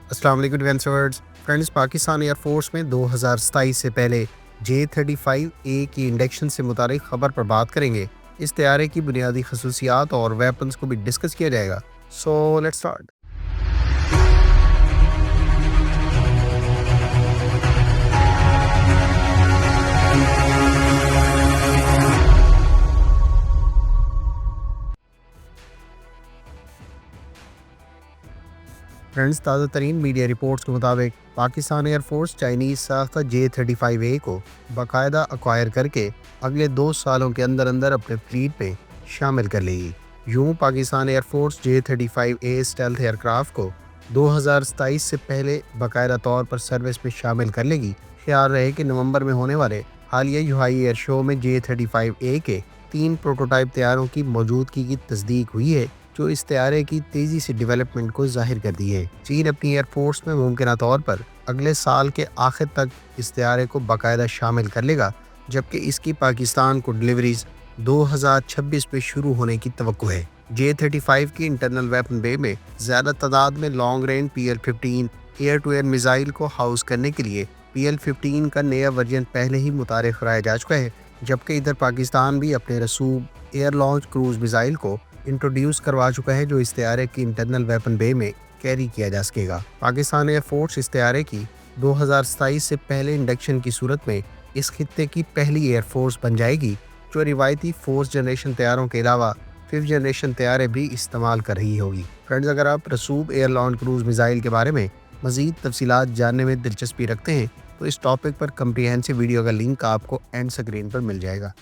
अस्सलाम वालेकुम डिफेंसर्स friends. Pakistan air force में 2027 से पहले J-35A की इंडक्शन से मुतालिक खबर पर बात करेंगे। इस तैयारे की बुनियादी खसूसियात और वेपन्स को भी डिस्कस किया जाएगा। So let's start. फ्रेंड्स, ताज़ा तरीन मीडिया रिपोर्ट्स के मुताबिक पाकिस्तान एयरफोर्स चाइनीज़ साख्ता J-35A को बाकायदा अक्वायर करके अगले 2 सालों के अंदर अंदर अपने फ्लीट में शामिल कर लेगी। यूं Pakistan air force J-35A stealth aircraft को 2027 से पहले बाकायदा तौर पर सर्विस में शामिल कर लेगी। ख्याल रहे कि नवंबर में होने वाले हालिया युहाई एयर शो में J-35A के 3 प्रोटोटाइप तैयारों की मौजूदगी की तस्दीक हुई है, जो इस तैयारे की तेजी से डेवलपमेंट को जाहिर कर दी है। चीन अपनी एयरफोर्स में मुमकिन तौर पर अगले साल के आखिर तक इस तैयारे को बाकायदा शामिल कर लेगा, जबकि इसकी पाकिस्तान को डिलीवरीज 2026 में शुरू होने की तवक्को है। J-35 की इंटरनल वेपन बे में ज्यादा तादाद में long range PL-15 air to air missile को हाउस करने के लिए PL-15 का नया वर्जन पहले ही मुतारिफ कराया जा चुका है, जबकि इधर पाकिस्तान भी अपने रसूब एयर लॉन्च क्रूज मिसाइल को इंट्रोड्यूस करवा चुका है, जो इस तैयारे की इंटरनल वेपन बे में कैरी किया जा सकेगा। पाकिस्तान एयरफोर्स इस तैयारे की 2027 से पहले इंडक्शन की सूरत में इस खित्ते की पहली एयरफोर्स बन जाएगी, जो रिवायती फोर्थ जनरेशन तैयारों के अलावा 5th जनरेशन तैयारे भी इस्तेमाल कर रही होगी। फ्रेंड्स, अगर आप रसूब एयर लॉन्च क्रूज मिसाइल के बारे में मजीद तफसीलात जानने में दिलचस्पी रखते हैं तो इस टॉपिक पर कम्प्रिहेंसिव वीडियो का लिंक आपको एंड स्क्रीन पर मिल जाएगा।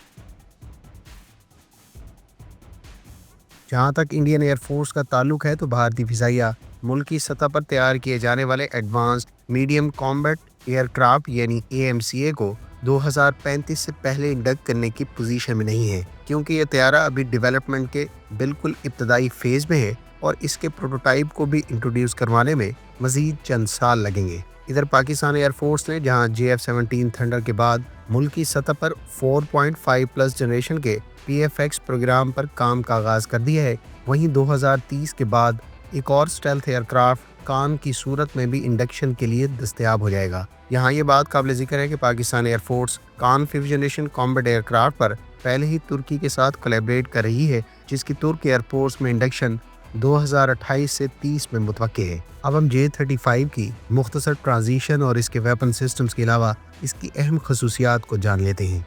जहाँ तक इंडियन एयरफोर्स का ताल्लुक है तो भारतीय फिजाइया मुल्क की सतह पर तैयार किए जाने वाले एडवांस्ड मीडियम कॉम्बैट एयरक्राफ्ट यानी AMCA को 2035 से पहले इंडक्ट करने की पोजीशन में नहीं है, क्योंकि यह तैयारा अभी डेवलपमेंट के बिल्कुल इब्तदाई फेज में है और इसके प्रोटोटाइप को भी इंट्रोड्यूस करवाने में मजीद चंद साल लगेंगे। इधर पाकिस्तान एयरफोर्स ने जहां JF-17 थंडर के बाद मुल्क की सतह पर 4.5 प्लस जनरेशन के PFX प्रोग्राम पर काम का आगाज कर दिया है, वहीं 2030 के बाद एक और स्टेल्थ एयरक्राफ्ट काम की सूरत में भी इंडक्शन के लिए दस्तयाब हो जाएगा। यहाँ ये बात काबिल जिक्र है कि पाकिस्तान एयरफोर्स कान 5th जनरेशन कॉम्बैट एयरक्राफ्ट पर पहले ही तुर्की के साथ कोलैबोरेट कर रही है, जिसकी तुर्क एयरफोर्स में इंडक्शन 2028 से 30 में मुतवक्के है। अब हम J-35 की मुख्तसर ट्रांजिशन और इसके वेपन सिस्टम्स के अलावा इसकी अहम खसूसियात को जान लेते हैं।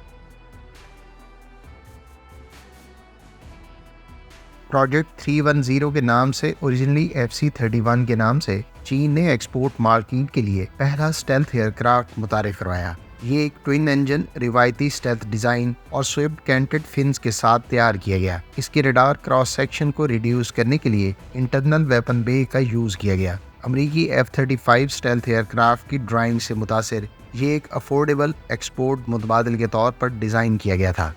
प्रोजेक्ट 310 के नाम से ओरिजिनली FC-31 के नाम से चीन ने एक्सपोर्ट मार्केट के लिए पहला स्टेल्थ एयरक्राफ्ट मुतारिफ करवाया। ये एक ट्विन इंजन रिवायती स्टेल्थ डिजाइन और स्विफ्ट कैंटेड फिन्स के साथ तैयार किया गया। इसके रडार क्रॉस सेक्शन को रिड्यूस करने के लिए इंटरनल वेपन बे का यूज किया गया। अमरीकी F-35 स्टेल्थ एयरक्राफ्ट की ड्राइंग से मुतासिर ये एक अफोर्डेबल एक्सपोर्ट मुतबादिल के तौर पर डिजाइन किया गया था।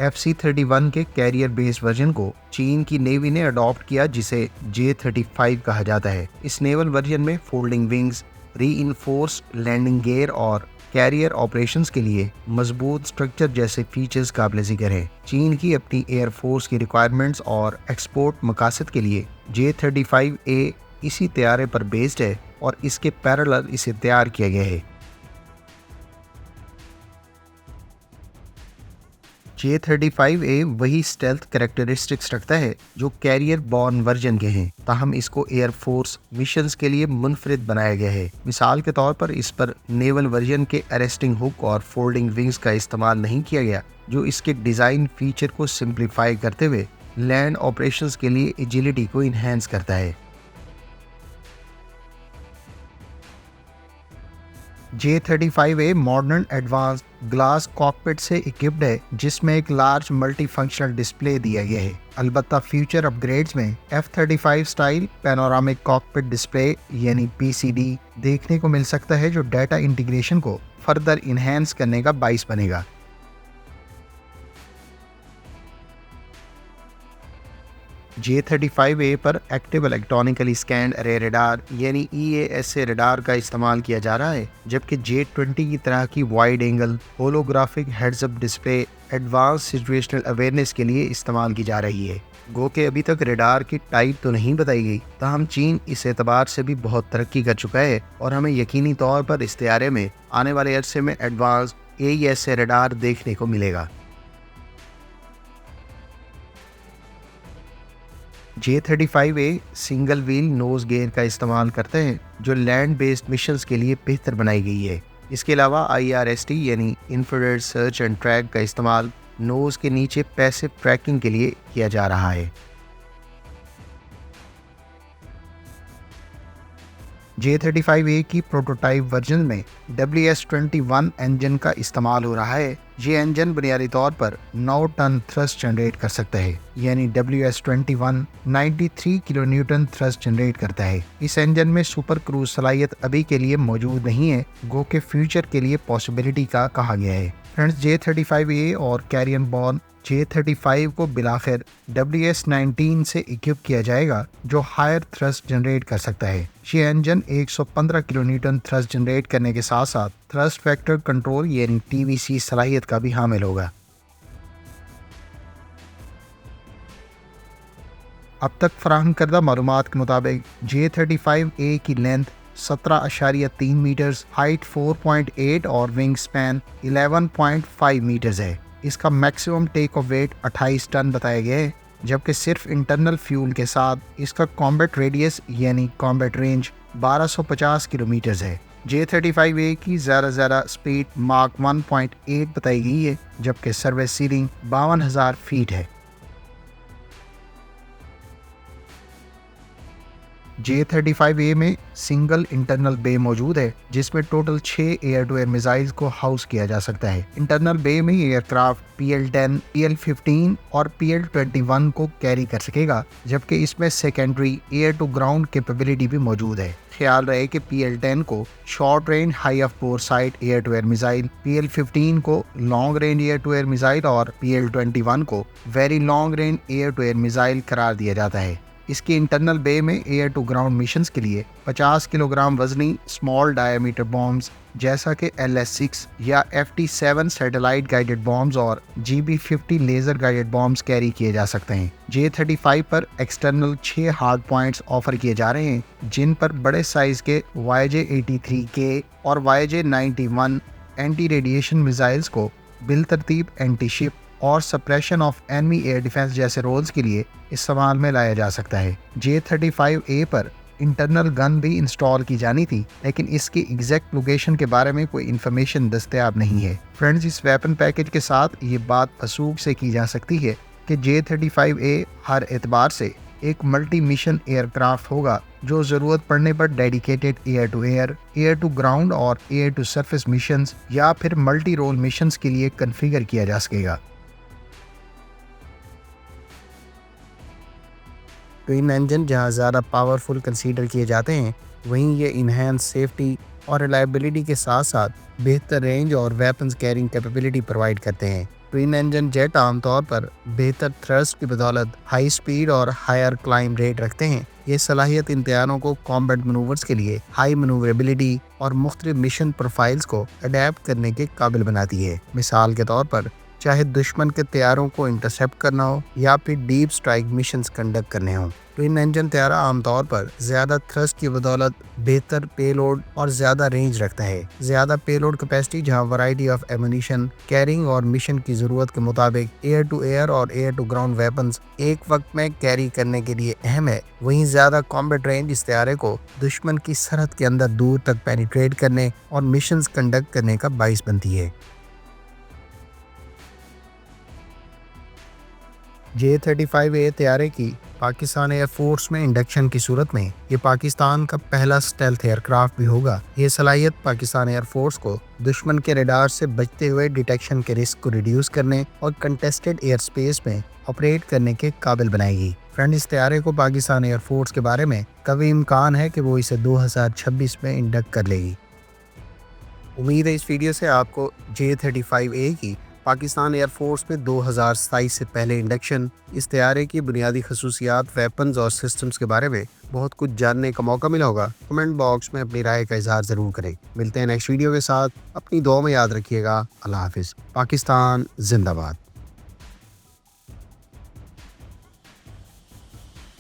FC-31 के कैरियर बेस्ड वर्जन को चीन की नेवी ने अडॉप्ट किया, जिसे J-35 कहा जाता है। इस नेवल वर्जन में folding wings, reinforced landing gear और कैरियर ऑपरेशंस के लिए मजबूत स्ट्रक्चर जैसे फीचर्स काबिल जिक्र है। चीन की अपनी एयरफोर्स की रिक्वायरमेंट्स और एक्सपोर्ट मकासद के लिए J-35A इसी तैयारे पर बेस्ड है और इसके पैरेलल इसे तैयार किया गया है। J-35A वही स्टेल्थ कैरेक्टरिस्टिक्स रखता है जो कैरियर बॉर्न वर्जन के हैं, ताहम इसको एयरफोर्स मिशंस के लिए मुनफरिद बनाया गया है। मिसाल के तौर पर इस पर नेवल वर्जन के अरेस्टिंग हुक और फोल्डिंग विंग्स का इस्तेमाल नहीं किया गया, जो इसके डिज़ाइन फीचर को सिंप्लीफाई करते हुए लैंड ऑपरेशंस के लिए एजिलिटी को इन्हेंस करता है। J-35A modern advance glass cockpit से इक्विप्ड है, जिसमें एक लार्ज मल्टी फंक्शनल डिस्प्ले दिया गया है। अलबत्ता फ्यूचर अपग्रेड्स में F-35 style panoramic cockpit display यानी PCD देखने को मिल सकता है, जो डाटा इंटीग्रेशन को फर्दर इन्हेंस करने का बाइस बनेगा। J-35A पर एक्टिव इलेक्ट्रॉनिकली स्कैन्ड अरे रडार यानी EASA रडार का इस्तेमाल किया जा रहा है, जबकि J-20 की तरह की wide angle holographic heads up display advance situational awareness के लिए इस्तेमाल की जा रही है। गो के अभी तक रेडार की टाइप तो नहीं बताई गई, ताहम चीन इस एतबार से भी बहुत तरक्की कर चुका है और हमें यकीनी तौर पर इस तैयारे में आने वाले अरसे में एडवांस AES से रेडार देखने को मिलेगा। J-35A single wheel knows gear का इस्तेमाल करते हैं जो लैंड बेस्ड मिशंस के लिए बेहतर बनाई गई है। इसके अलावा IRST यानी इंफ्रारेड सर्च एंड ट्रैक का इस्तेमाल नोज के नीचे पैसिव ट्रैकिंग के लिए किया जा रहा है। J-35A की प्रोटोटाइप वर्जन में WS-21 इंजन का इस्तेमाल हो रहा है। ये इंजन बुनियादी तौर पर 9 टन थ्रस्ट जनरेट कर सकता है, यानी WS-21 93 kilo Newton thrust generate करता है। इस इंजन में सुपर क्रूज सलाहियत अभी के लिए मौजूद नहीं है, गो के फ्यूचर के लिए पॉसिबिलिटी का कहा गया है। फ्रेंड्स, J-35A और कैरियन बॉर्न J-35 को बिलाखिर WS-19 से इक्विप किया जाएगा जो हायर थ्रस्ट जनरेट कर सकता है। ये engine 115 kilo Newton thrust generate करने के साथ साथ थ्रस्ट फैक्टर कंट्रोल यानी TVC सलाहियत का भी हामिल होगा। अब तक फराहम करदा मालूमात के मुताबिक J-35A की लेंथ 17.3 मीटर्स, हाइट 4.8 और विंग स्पैन 11.5 मीटर्स है। इसका maximum take off weight 28 ton बताया गया है, जबकि सिर्फ इंटरनल फ्यूल के साथ इसका कॉम्बैट रेडियस यानी कॉम्बैट रेंज 1250 किलोमीटर्स है। J-35A की ज़्यादा स्पीड मार्क 1.8 बताई गई है, जबकि सर्विस सीलिंग 52,000 फीट है। J-35A में सिंगल इंटरनल बे मौजूद है जिसमें total 6 air to air missiles को हाउस किया जा सकता है। इंटरनल बे में एयरक्राफ्ट PL-10, PL-15 और PL-21 को कैरी कर सकेगा, जबकि इसमें secondary air to ground capability भी मौजूद है। ख्याल रहे कि PL-10 को short range high off boresight air to air missile, PL-15 को long range air to air missile और PL-21 को very long range air to air missile करार दिया जाता है। इसकी इंटरनल बे में एयर टू ग्राउंड मिशंस के लिए 50 किलोग्राम वजनी स्मॉल डायमीटर बॉम्ब्स जैसा कि LS-6 या FT-7 सैटेलाइट गाइडेड बॉम्ब्स और GB-50 laser guided bombs carry किए जा सकते हैं। J-35 पर एक्सटर्नल 6 हार्ड पॉइंट्स ऑफर किए जा रहे हैं, जिन पर बड़े साइज के YJ-83K और YJ-91 एंटी रेडिएशन मिसाइल्स को बिलतरतीब एंटी शिप और suppression of enemy air defence जैसे रोल्स के लिए इस्तेमाल में लाया जा सकता है। J-35A पर इंटरनल गन भी इंस्टॉल की जानी थी, लेकिन इसकी एग्जैक्ट लोकेशन के बारे में कोई इन्फॉर्मेशन दस्तयाब नहीं है। फ्रेंड्स, इस वेपन पैकेज के साथ ये बात वसूख से की जा सकती है कि J-35A हर एतबार से एक मल्टी मिशन एयरक्राफ्ट होगा जो ज़रूरत पड़ने पर डेडिकेटेड एयर टू ग्राउंड और एयर टू सरफेस मिशंस या फिर मल्टी रोल मिशंस के लिए कन्फिगर किया जा सकेगा। ट्विन इंजन जहां ज़्यादा पावरफुल कंसीडर किए जाते हैं, वहीं ये इनहेंस सेफ्टी और रिलायबिलिटी के साथ साथ बेहतर रेंज और वेपन्स कैरिंग कैपेबिलिटी प्रोवाइड करते हैं। ट्विन इंजन जेट आमतौर पर बेहतर थ्रस्ट की बदौलत हाई स्पीड और हायर क्लाइम रेट रखते हैं। ये सलाहियत इन तैयारों को कॉम्बैट मनूवर्स के लिए हाई मनूवरेबिलिटी और मुख्तलिफ मिशन प्रोफाइल्स को अडेप्ट करने के काबिल बनाती है। मिसाल के तौर पर, चाहे दुश्मन के तैयारों को इंटरसेप्ट करना हो या फिर डीप स्ट्राइक मिशंस कंडक्ट करने हो। ट्विन इंजन तैयारा आमतौर पर ज्यादा थ्रस्ट की बदौलत बेहतर पेलोड और ज्यादा रेंज रखता है। ज्यादा पेलोड कैपेसिटी जहां वैरायटी ऑफ एमुनिशन, कैरिंग और मिशन की जरूरत के मुताबिक एयर टू एयर और एयर टू ग्राउंड वेपन्स एक वक्त में कैरी करने के लिए अहम है, वहीं ज्यादा कॉम्बैट रेंज इस तैयारे को दुश्मन की सरहद के अंदर दूर तक पेनिट्रेट करने और मिशंस कंडक्ट करने का बाइस बनती है। J-35A तैयारे की पाकिस्तान एयरफोर्स में इंडक्शन की सूरत में ये पाकिस्तान का पहला स्टेल्थ एयरक्राफ्ट भी होगा। ये सलाहियत पाकिस्तान एयरफोर्स को दुश्मन के रडार से बचते हुए डिटेक्शन के रिस्क को रिड्यूस करने और कंटेस्टेड एयर स्पेस में ऑपरेट करने के काबिल बनाएगी। फ्रेंड, इस तैयारे को पाकिस्तान एयरफोर्स के बारे में कभी इम्कान है कि वो इसे 2026 में इंडक्ट कर लेगी। उम्मीद है इस वीडियो से आपको J-35A की पाकिस्तान एयरफोर्स में 2027 से पहले इंडक्शन, इस तैयारे की बुनियादी खसूसियात, वेपन्स और सिस्टम्स के बारे में बहुत कुछ जानने का मौका मिला होगा। कमेंट बॉक्स में अपनी राय का इजहार ज़रूर करें। मिलते हैं नेक्स्ट वीडियो के साथ। अपनी दुआ में याद रखिएगा। अल्लाह हाफिज़। पाकिस्तान जिंदाबाद।